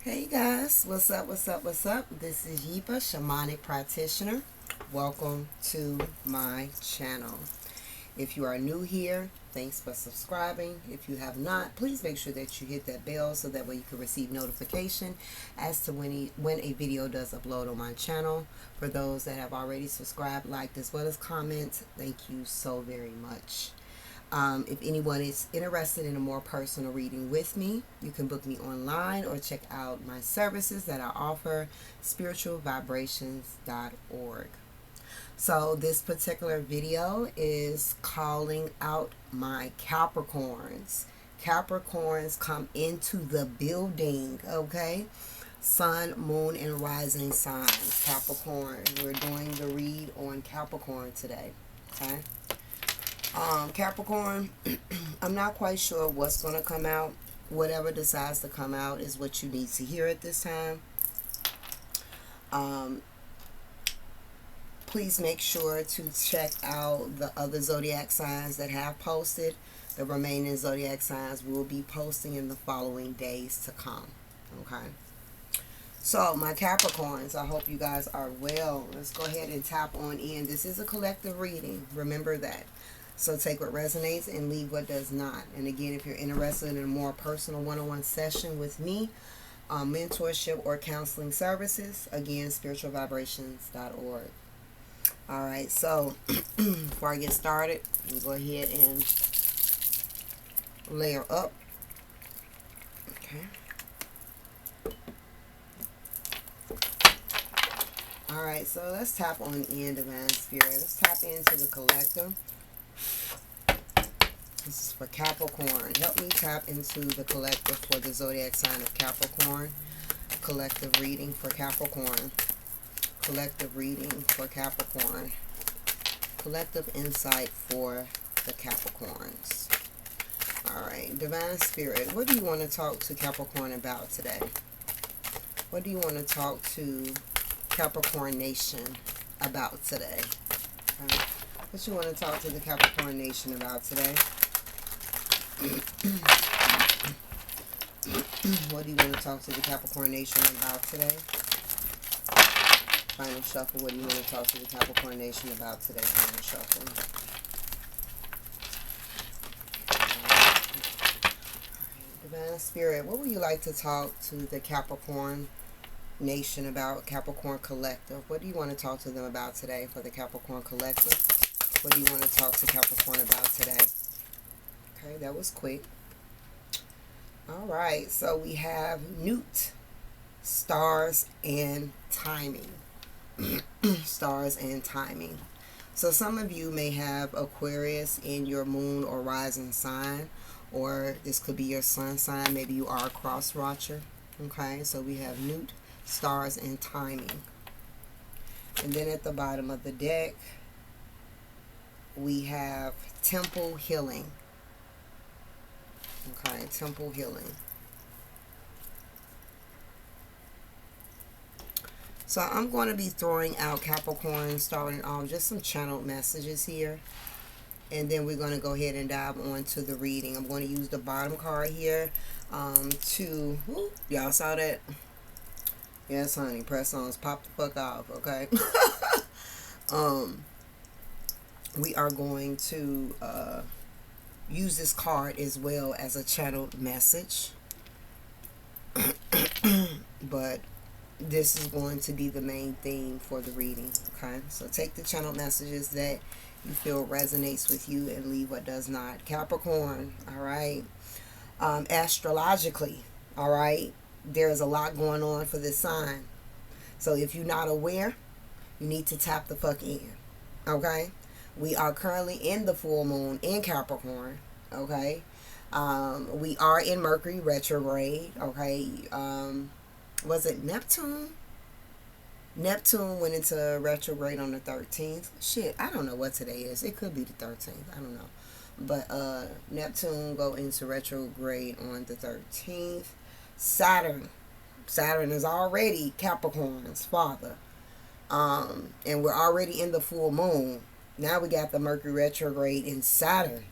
Hey guys, what's up, what's up, what's up? This is Yepa, shamanic practitioner. Welcome to my channel. If you are new here, thanks for subscribing. If you have not, please make sure that you hit that bell so that way you can receive notification as to when a video does upload on my channel. For those that have already subscribed, liked, as well as comments, thank you so very much. If anyone is interested in a more personal reading with me, you can book me online or check out my services that I offer, spiritualvibrations.org. So this particular video is calling out my Capricorns. Capricorns, come into the building, okay? Sun, moon, and rising signs. Capricorn. We're doing the read on Capricorn today, okay? Capricorn, I'm not quite sure what's going to come out. Whatever decides to come out is what you need to hear at this time. Please make sure to check out the other zodiac signs that have posted. The remaining zodiac signs will be posting in the following days to come. Okay. So, my Capricorns, I hope you guys are well. Let's go ahead and tap on in. This is a collective reading. Remember that. So take what resonates and leave what does not. And again, if you're interested in a more personal one-on-one session with me, mentorship or counseling services, again, spiritualvibrations.org. All right, so before I get started, I'm going to go ahead and layer up. Okay. All right, so let's tap on in, Divine Spirit. Let's tap into the collective. This is for Capricorn. Help me tap into the collective for the zodiac sign of Capricorn. Collective reading for Capricorn. Collective reading for Capricorn. Collective insight for the Capricorns. Alright, Divine Spirit, what do you want to talk to Capricorn about today? What do you want to talk to Capricorn Nation about today? Okay. What you want to talk to the Capricorn Nation about today? What do you want to talk to the Capricorn Nation about today? Final shuffle. What do you want to talk to the Capricorn Nation about today? Final shuffle. Divine Spirit, what would you like to talk to the Capricorn Nation about? Capricorn Collective. What do you want to talk to them about today for the Capricorn Collective? What do you want to talk to Capricorn about today? Okay, that was quick. All right, so we have Newt, stars and timing. Stars and timing. So some of you may have Aquarius in your moon or rising sign, or this could be your sun sign. Maybe you are a cross watcher. Okay, so we have Newt, stars and timing. And then at the bottom of the deck, we have temple healing. Okay, temple healing. So I'm going to be throwing out Capricorn, starting off just some channeled messages here. And then we're going to go ahead and dive on to the reading. I'm going to use the bottom card here y'all saw that? Yes, honey, press ons, pop the fuck off, okay? We are going to use this card as well as a channeled message. But this is going to be the main theme for the reading, okay? So take the channeled messages that you feel resonates with you and leave what does not. Capricorn, all right? Astrologically, all right? There's a lot going on for this sign. So if you're not aware, you need to tap the fuck in, okay? We are currently in the full moon in Capricorn, okay? We are in Mercury retrograde, okay? Was it Neptune? Neptune went into retrograde on the 13th. Shit, I don't know what today is. It could be the 13th. I don't know. But Neptune go into retrograde on the 13th. Saturn is already Capricorn's father. And we're already in the full moon. Now we got the Mercury retrograde in Saturn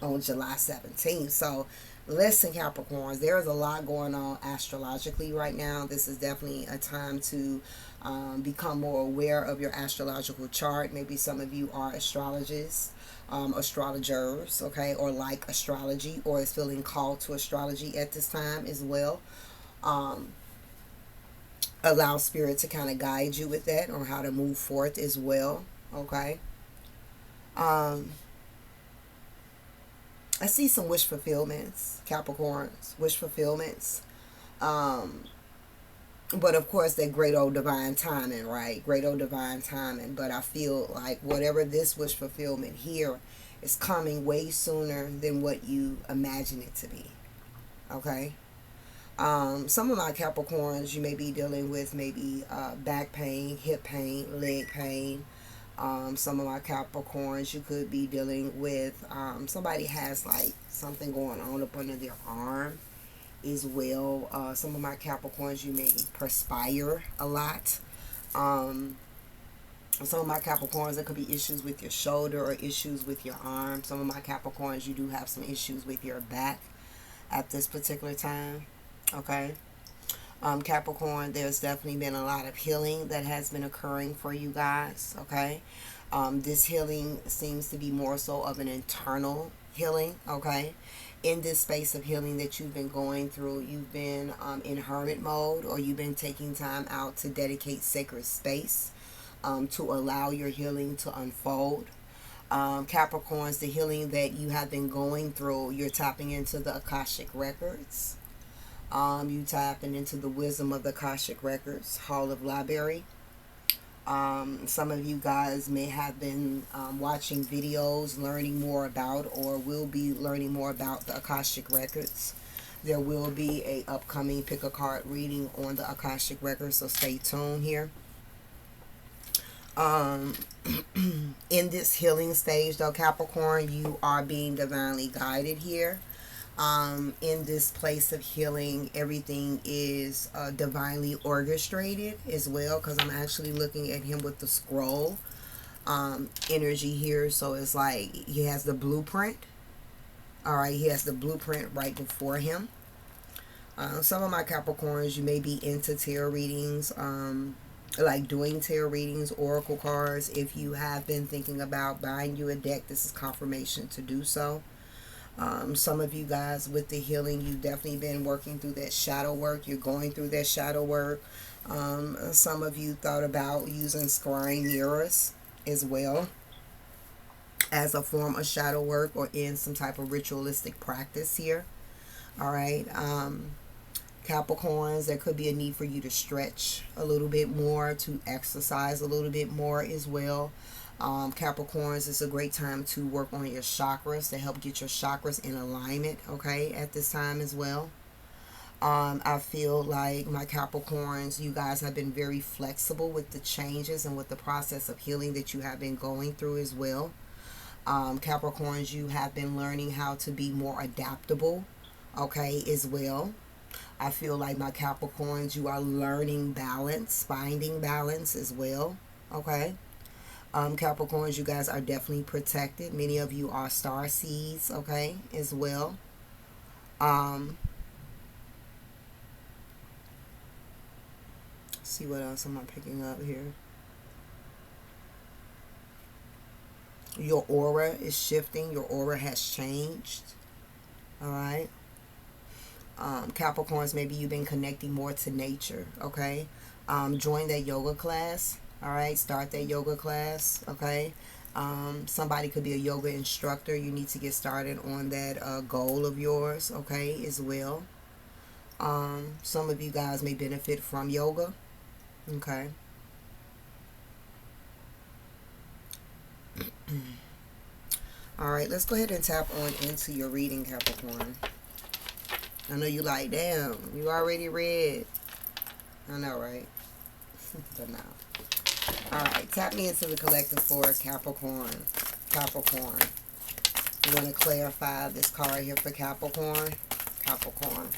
on July 17th. So Listen, Capricorns, there's a lot going on astrologically right now. This is definitely a time to become more aware of your astrological chart. Maybe some of you are astrologists, astrologers, okay, or like astrology, or is feeling called to astrology at this time as well. Um, Allow spirit to kind of guide you with that on how to move forth as well, okay. Um, I see some wish fulfillments, Capricorns, wish fulfillments. Um, but of course, that great old divine timing, right? Great old divine timing. But I feel like whatever this wish fulfillment here is coming way sooner than what you imagine it to be, okay? Some of my Capricorns, you may be dealing with maybe back pain, hip pain, leg pain. Some of my Capricorns, you could be dealing with somebody has like something going on up under their arm as well. Some of my Capricorns, you may perspire a lot. Some of my Capricorns, there could be issues with your shoulder or issues with your arm. Some of my Capricorns, you do have some issues with your back at this particular time. Okay. Capricorn, there's definitely been a lot of healing that has been occurring for you guys. Okay. This healing seems to be more so of an internal healing. Okay. In this space of healing that you've been going through, you've been in hermit mode, or you've been taking time out to dedicate sacred space to allow your healing to unfold. Capricorns, the healing that you have been going through, you're tapping into the Akashic Records. You tapping into the wisdom of the Akashic Records, Hall of Library. Some of you guys may have been watching videos, learning more about, or will be learning more about the Akashic Records. There will be a upcoming pick a card reading on the Akashic Records, so stay tuned here. In this healing stage, though, Capricorn, you are being divinely guided here. In this place of healing, everything is divinely orchestrated as well, because I'm actually looking at him with the scroll energy here. So it's like he has the blueprint. All right, he has the blueprint right before him. Some of my Capricorns, you may be into tarot readings, like doing tarot readings, oracle cards. If you have been thinking about buying you a deck, this is confirmation to do so. Some of you guys with the healing, you've definitely been working through that shadow work. You're going through that shadow work. Some of you thought about using scrying mirrors as well as a form of shadow work, or in some type of ritualistic practice here. All right. Capricorns, there could be a need for you to stretch a little bit more, to exercise a little bit more as well. Capricorns, it's a great time to work on your chakras, to help get your chakras in alignment, okay, at this time as well. I feel like my Capricorns, you guys have been very flexible with the changes and with the process of healing that you have been going through as well. Capricorns, you have been learning how to be more adaptable, okay, as well. I feel like my Capricorns, you are learning balance, finding balance as well, okay. Capricorns, you guys are definitely protected. Many of you are star seeds, okay, as well. See what else am I picking up here. Your aura is shifting. Your aura has changed. All right. Capricorns, maybe you've been connecting more to nature, okay. Join that yoga class. All right, start that yoga class, okay. Somebody could be a yoga instructor. You need to get started on that goal of yours, okay, as well. Some of you guys may benefit from yoga, okay. All right, let's go ahead and tap on into your reading, Capricorn. I know you like, damn, you already read. I know, right? But no. Alright, tap me into the collective for Capricorn. Capricorn. You want to clarify this card here for Capricorn? Capricorn.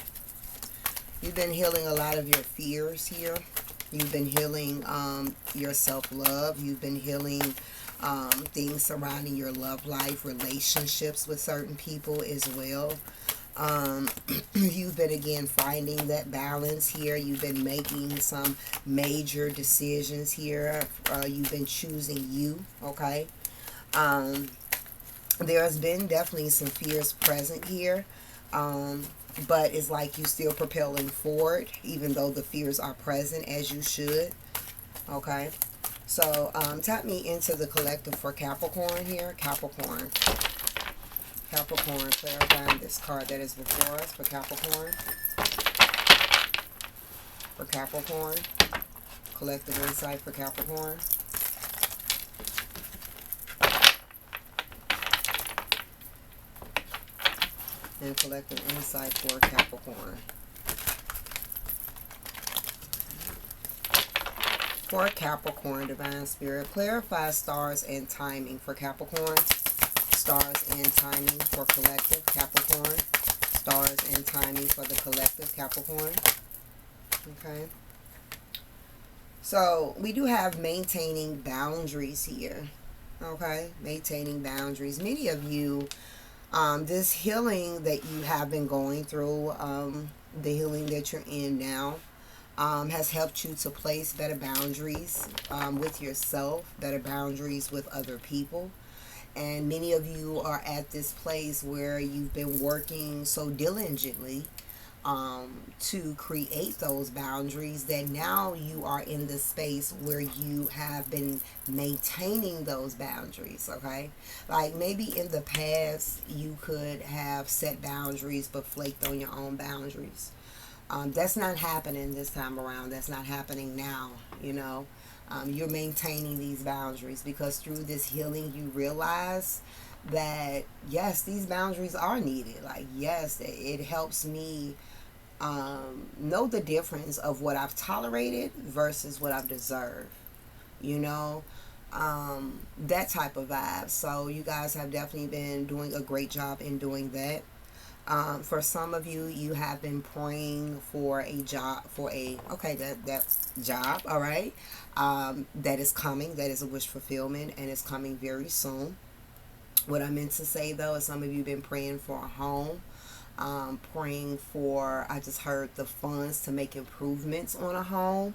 You've been healing a lot of your fears here. You've been healing your self-love. You've been healing things surrounding your love life, relationships with certain people as well. Um, you've been, again, finding that balance here. You've been making some major decisions here. You've been choosing you, okay? Um, there's been definitely some fears present here. But it's like you still propelling forward, even though the fears are present, as you should, okay? So, tap me into the collective for Capricorn here. Capricorn. Capricorn, clarifying this card that is before us for Capricorn. For Capricorn. Collective insight for Capricorn. And collective insight for Capricorn. For Capricorn, Divine Spirit, clarify stars and timing for Capricorn. Stars and timing for collective Capricorn. Stars and timing for the collective Capricorn. Okay. So we do have maintaining boundaries here. Okay. Maintaining boundaries. Many of you, this healing that you have been going through, the healing that you're in now, has helped you to place better boundaries with yourself, better boundaries with other people. And many of you are at this place where you've been working so diligently to create those boundaries that now you are in the space where you have been maintaining those boundaries, okay? Like maybe in the past you could have set boundaries but flaked on your own boundaries. That's not happening this time around. That's not happening now, you know. You're maintaining these boundaries because through this healing you realize that yes, these boundaries are needed. Like yes, it helps me know the difference of what I've tolerated versus what I've deserved, you know. That type of vibe. So you guys have definitely been doing a great job in doing that. For some of you, you have been praying for a job, that job, all right, that is coming, that is a wish fulfillment, and it's coming very soon. What I meant to say, though, is some of you have been praying for a home, praying for, I just heard the funds to make improvements on a home,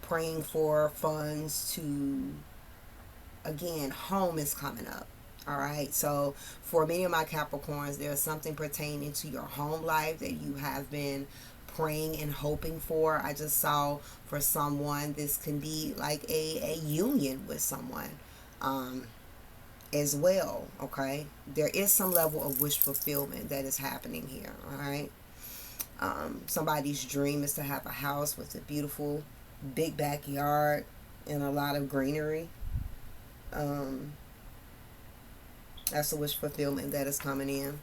praying for funds to, again, home is coming up. All right, so for many of my Capricorns, there's something pertaining to your home life that you have been praying and hoping for. I just saw for someone, this can be like a union with someone as well, okay? There is some level of wish fulfillment that is happening here, all right? Somebody's dream is to have a house with a beautiful big backyard and a lot of greenery. That's a wish fulfillment that is coming in.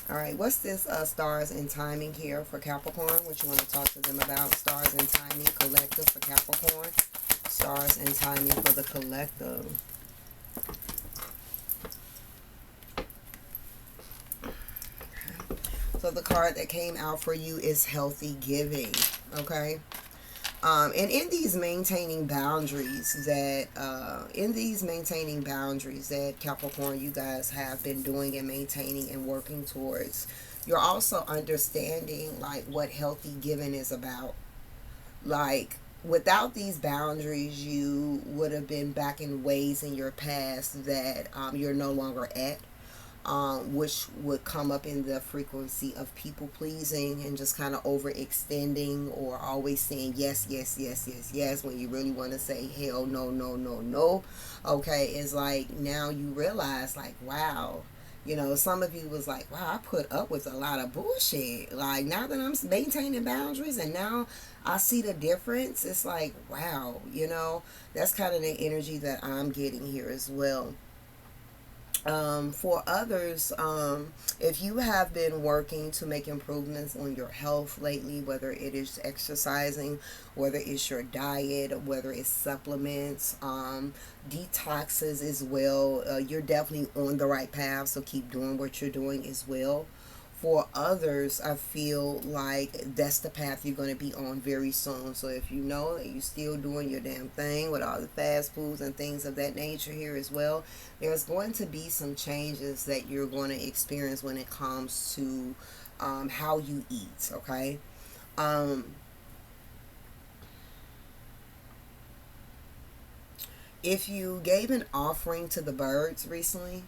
All right, what's this stars and timing here for Capricorn? What you want to talk to them about? Stars and timing, collective for Capricorn. Stars and timing for the collective. So the card that came out for you is healthy giving. Okay. And in these maintaining boundaries that Capricorn, you guys have been doing and maintaining and working towards, you're also understanding like what healthy giving is about. Like without these boundaries, you would have been back in ways in your past that you're no longer at. Which would come up in the frequency of people pleasing and just kind of overextending or always saying yes, yes, yes, yes, yes when you really want to say hell no, no, no, no. Okay, it's like now you realize like, wow, you know, some of you was like, wow, I put up with a lot of bullshit. Like now that I'm maintaining boundaries and now I see the difference, it's like, wow, you know, that's kind of the energy that I'm getting here as well. For others, if you have been working to make improvements on your health lately, whether it is exercising, whether it's your diet, whether it's supplements, detoxes as well, you're definitely on the right path, so keep doing what you're doing as well. For others, I feel like that's the path you're going to be on very soon. So if you know that you're still doing your damn thing with all the fast foods and things of that nature here as well, there's going to be some changes that you're going to experience when it comes to how you eat, okay? Um, if you gave an offering to the birds recently,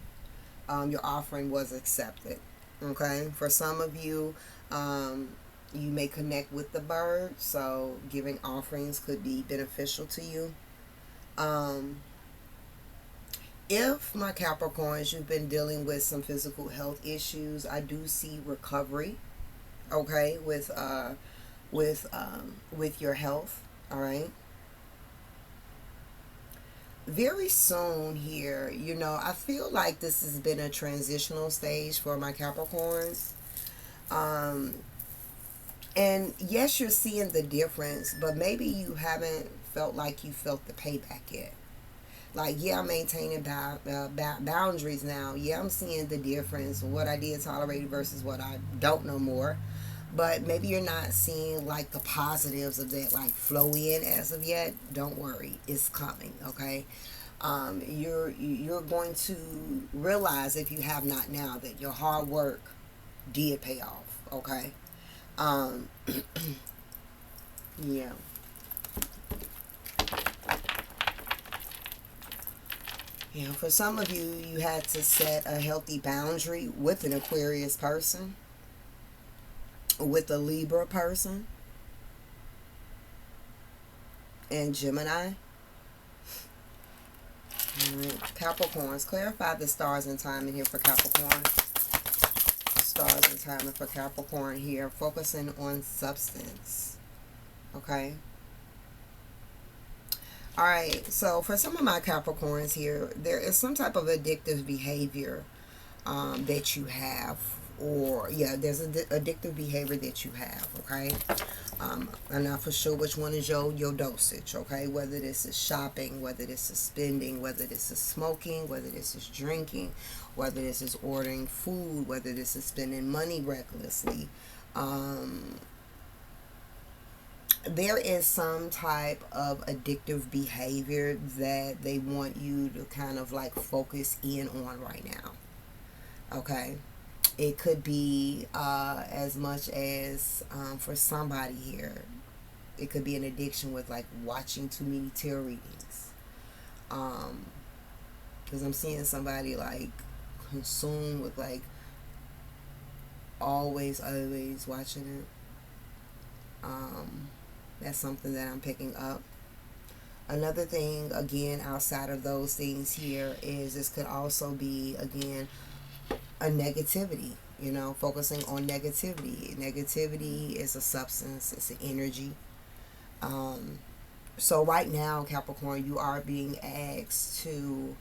your offering was accepted. Okay, for some of you, you may connect with the birds, so giving offerings could be beneficial to you. Um, if my Capricorns, you've been dealing with some physical health issues, I do see recovery. Okay, with your health. All right. Very soon here, I feel like this has been a transitional stage for my Capricorns. Um, and yes, you're seeing the difference, but maybe you haven't felt like you felt the payback yet. Like, yeah, I'm maintaining boundaries now. Yeah, I'm seeing the difference, what I did tolerate versus what I don't know more. But maybe you're not seeing like the positives of that like flow in as of yet. Don't worry, it's coming. Okay, you're going to realize, if you have not now, that your hard work did pay off. Okay, um, yeah. For some of you, you had to set a healthy boundary with an Aquarius person, with a Libra person, and Gemini. All right. Capricorns, clarify the stars and timing here for Capricorn. Stars and timing for Capricorn here, focusing on substance. Okay. All right. So for some of my Capricorns here, there is some type of addictive behavior that you have, or yeah, there's addictive behavior that you have. Okay. I'm not for sure which one is your dosage. Okay, whether this is shopping, whether this is spending, whether this is smoking, whether this is drinking, whether this is ordering food, whether this is spending money recklessly. There is some type of addictive behavior that they want you to kind of like focus in on right now. Okay. It could be as much as, for somebody here, it could be an addiction with like watching too many tarot readings. Because I'm seeing somebody like consumed with like always watching it. That's something that I'm picking up. Another thing, again, outside of those things here, is this could also be, again, a negativity, focusing on negativity. Negativity is a substance, it's an energy. So right now, Capricorn, you are being asked to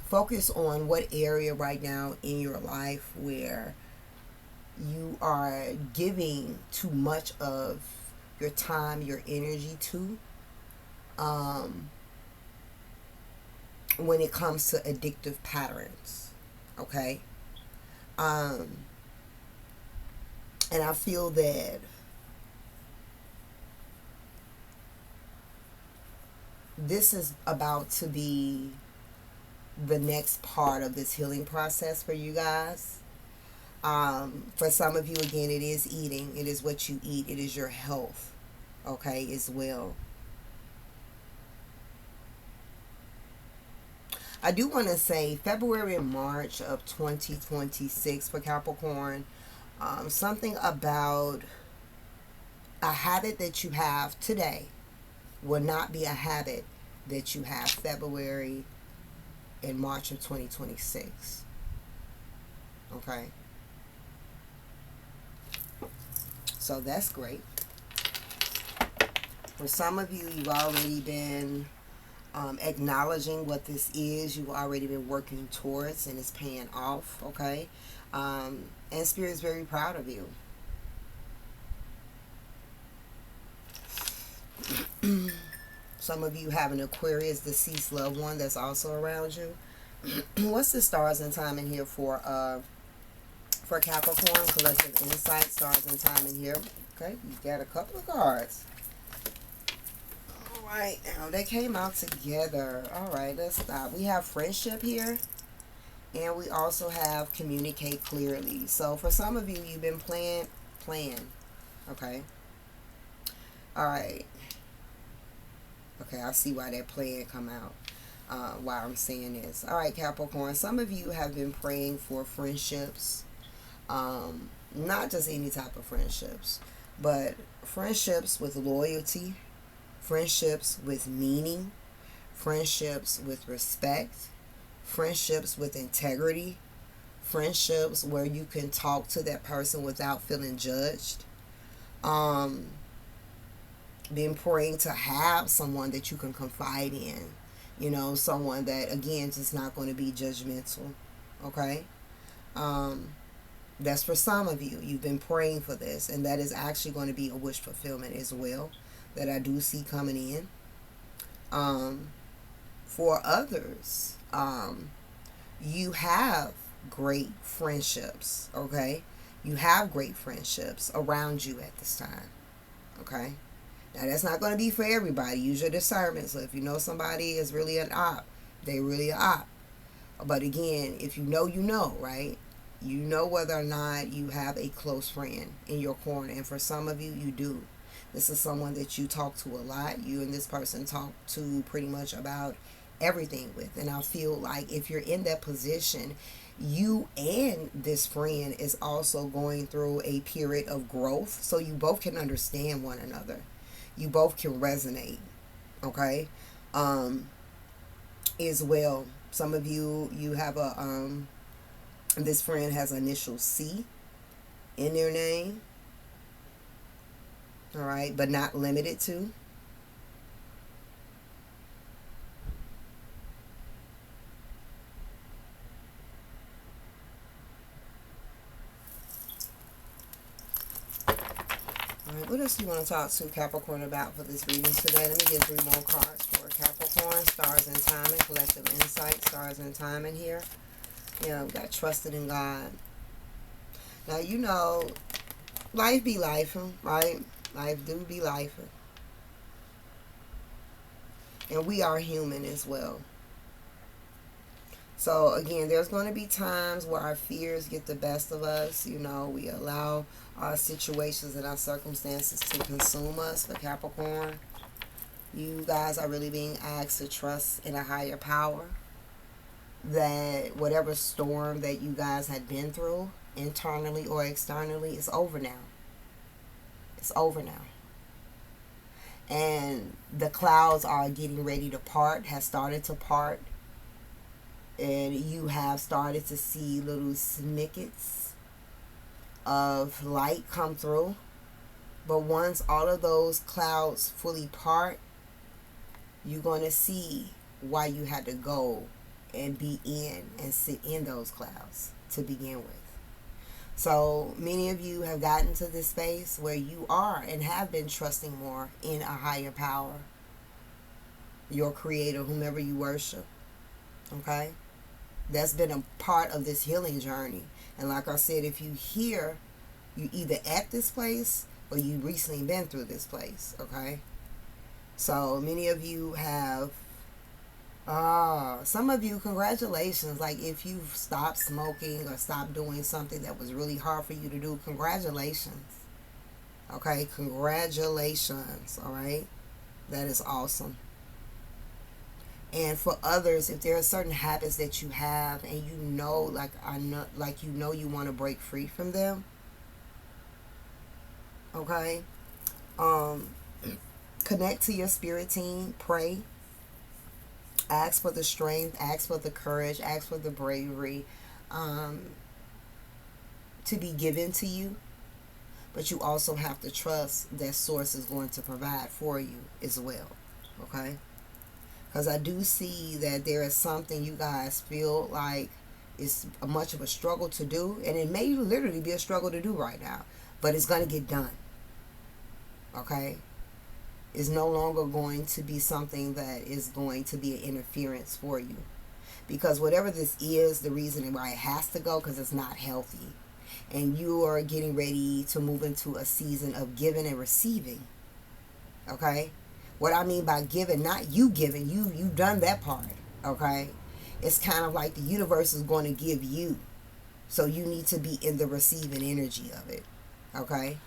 focus on what area right now in your life where you are giving too much of your time, your energy to, when it comes to addictive patterns. Okay. And I feel that this is about to be the next part of this healing process for you guys. For some of you, again, it is eating. It is what you eat. It is your health, okay, as well. I do want to say February and March of 2026 for Capricorn, something about a habit that you have today will not be a habit that you have February and March of 2026. Okay. So that's great. For some of you, you've already been acknowledging what this is. You've already been working towards, and it's paying off. Okay. And Spirit is very proud of you. Some of you have an Aquarius deceased loved one that's also around you. What's the stars and time in here for for Capricorn, collective insight, stars and time in here. Okay, you got a couple of cards. All right, now they came out together. All right, let's stop. We have friendship here, and we also have communicate clearly. So for some of you, you've been playing. Okay. All right. Okay, I see why that plan come out. Why I'm saying this. All right, Capricorn. Some of you have been praying for friendships. Not just any type of friendships, but friendships with loyalty, friendships with meaning, friendships with respect, friendships with integrity, friendships where you can talk to that person without feeling judged. Been praying to have someone that you can confide in, you know, someone that again just not going to be judgmental. Okay. That's for some of you. You've been praying for this, and that is actually going to be a wish fulfillment as well, that I do see coming in. For others, you have great friendships. Okay. You have great friendships around you at this time. Okay. Now, that's not going to be for everybody. Use your discernment. So if you know somebody is really an op, they really an op. But again, if you know, right? You know whether or not you have a close friend in your corner. And for some of you, you do. This is someone that you talk to a lot. You and this person talk to pretty much about everything with. And I feel like if you're in that position, you and this friend is also going through a period of growth. So you both can understand one another. You both can resonate, okay? As well, some of you have a this friend has initial C in their name, all right, but not limited to. Alright, what else do you want to talk to Capricorn about for this reading today? Let me get 3 more cards for Capricorn. Stars and timing, collective insight, stars and timing here. Yeah, we got trusted in God. Now, you know, life be life, right? Life do be life. And we are human as well. So, again, there's going to be times where our fears get the best of us. You know, we allow our situations and our circumstances to consume us. For Capricorn, you guys are really being asked to trust in a higher power. That whatever storm that you guys had been through, internally or externally, is over now. It's over now. And the clouds are getting ready to part, has started to part. And you have started to see little snippets of light come through. But once all of those clouds fully part, you're going to see why you had to go and be in and sit in those clouds to begin with. So many of you have gotten to this space where you are and have been trusting more in a higher power, your creator, whomever you worship. Okay? That's been a part of this healing journey. And like I said, if you hear, you either at this place or you recently been through this place. Okay? So many of you have, some of you, congratulations. Like if you've stopped smoking or stopped doing something that was really hard for you to do, congratulations. Okay? Congratulations. All right? That is awesome. And for others, if there are certain habits that you have and you know, you want to break free from them, okay, connect to your spirit team, pray, ask for the strength, ask for the courage, ask for the bravery to be given to you. But you also have to trust that source is going to provide for you as well, okay? Because I do see that there is something you guys feel like is much of a struggle to do. And it may literally be a struggle to do right now. But it's going to get done. Okay? It's no longer going to be something that is going to be an interference for you. Because whatever this is, the reason why it has to go, because it's not healthy. And you are getting ready to move into a season of giving and receiving. Okay? What I mean by giving, not you giving, you've done that part. Okay? It's kind of like the universe is going to give you. So you need to be in the receiving energy of it. Okay?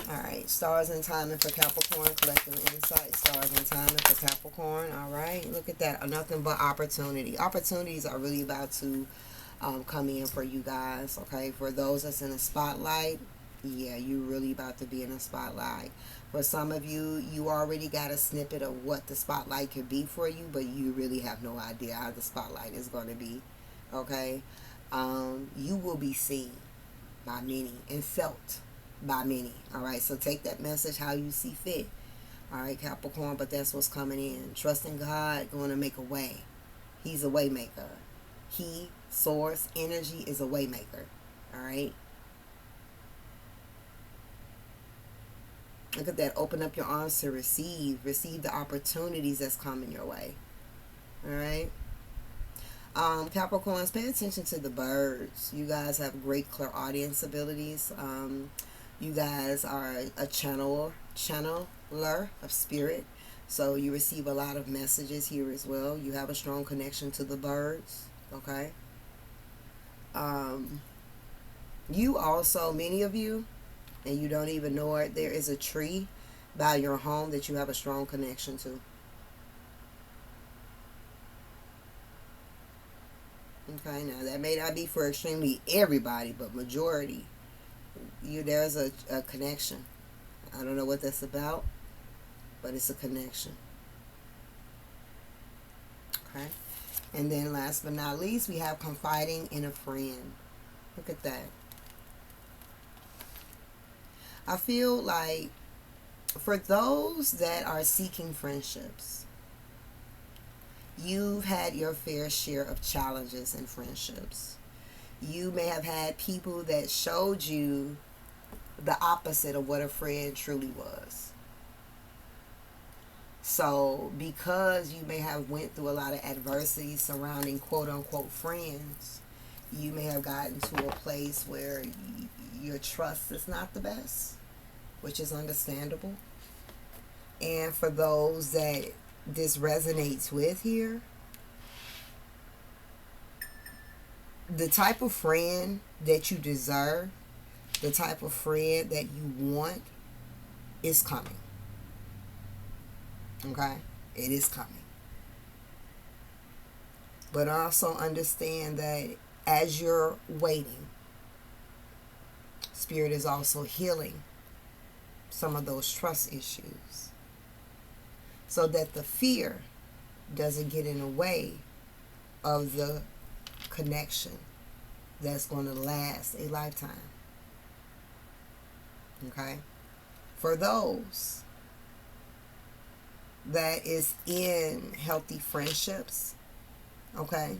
Alright, stars and timing for Capricorn, collective insight, stars and timing for Capricorn. Alright, look at that. Nothing but opportunity. Opportunities are really about to come in for you guys. Okay, for those that's in the spotlight, yeah, you really about to be in a spotlight. For some of you, you already got a snippet of what the spotlight could be for you, but you really have no idea how the spotlight is going to be. Okay, you will be seen by many and felt by many. All right, so take that message how you see fit. All right, Capricorn, but that's what's coming in. Trusting God, going to make a way. He's a way maker. He, source, energy, is a way maker. All right. Look at that. Open up your arms to receive. Receive the opportunities that's coming your way. All right. Capricorns, pay attention to the birds. You guys have great clairaudience abilities. You guys are a channeler of spirit. So you receive a lot of messages here as well. You have a strong connection to the birds. Okay. You also, many of you, and you don't even know it, there is a tree by your home that you have a strong connection to. Okay, now that may not be for extremely everybody, but majority, there's a connection. I don't know what that's about, but it's a connection. Okay, and then last but not least, we have confiding in a friend. Look at that. I feel like for those that are seeking friendships, you've had your fair share of challenges in friendships. You may have had people that showed you the opposite of what a friend truly was. So because you may have went through a lot of adversity surrounding quote unquote friends, you may have gotten to a place where your trust is not the best, which is understandable. And for those that this resonates with here, the type of friend that you deserve, the type of friend that you want is coming. Okay? It is coming. But also understand that as you're waiting, Spirit is also healing some of those trust issues, so that the fear doesn't get in the way of the connection that's going to last a lifetime. Okay? For those that is in healthy friendships, okay,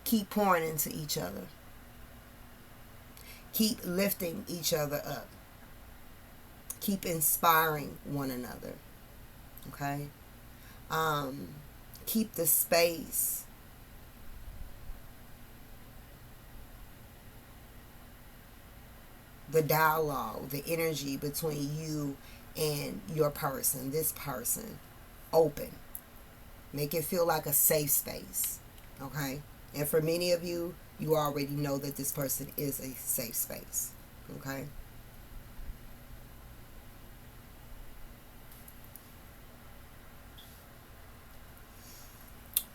keep pouring into each other. Keep lifting each other up. Keep inspiring one another. Okay? Keep the space. The dialogue, the energy between you and your person, this person, open. Make it feel like a safe space. Okay? And for many of you, you already know that this person is a safe space. Okay?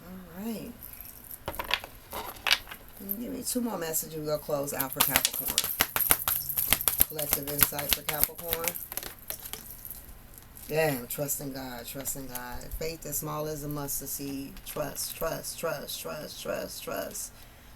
All right. Give me two more messages. We're going to close out for Capricorn. Collective insight for Capricorn. Yeah, trust in God, trust in God. Faith as small as a mustard seed. Trust, trust, trust, trust, trust, trust.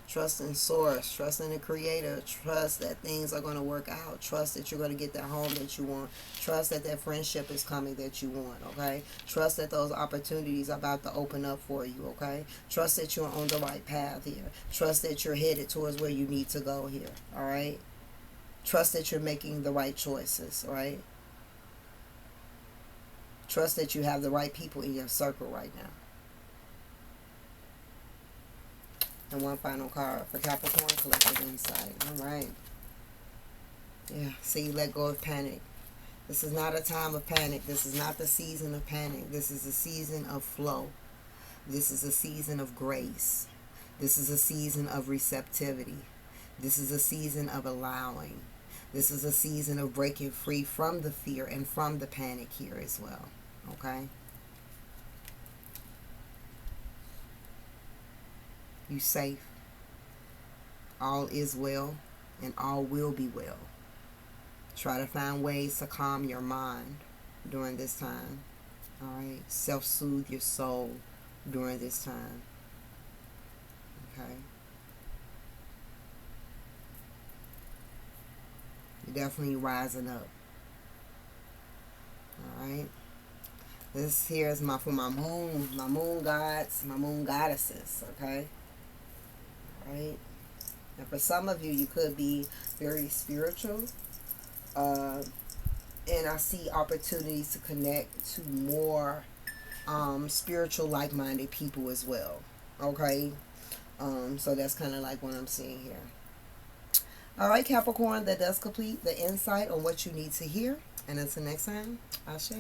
Trust in source, trust in the creator, trust that things are going to work out, trust that you're going to get that home that you want, trust that that friendship is coming that you want, okay? Trust that those opportunities are about to open up for you, okay? Trust that you're on the right path here. Trust that you're headed towards where you need to go here, all right? Trust that you're making the right choices, right? Trust that you have the right people in your circle right now. And one final card for Capricorn, collective insight. All right. Yeah, see, let go of panic. This is not a time of panic. This is not the season of panic. This is a season of flow. This is a season of grace. This is a season of receptivity. This is a season of allowing. This is a season of breaking free from the fear and from the panic here as well. Okay? You safe. All is well and all will be well. Try to find ways to calm your mind during this time. All right? Self-soothe your soul during this time. Okay? You're definitely rising up. All right? This here is for my moon gods, my moon goddesses. Okay? All right? And for some of you, you could be very spiritual. And I see opportunities to connect to more spiritual, like-minded people as well. Okay? So that's kind of like what I'm seeing here. All right, Capricorn, that does complete the insight on what you need to hear. And until next time, Ashe.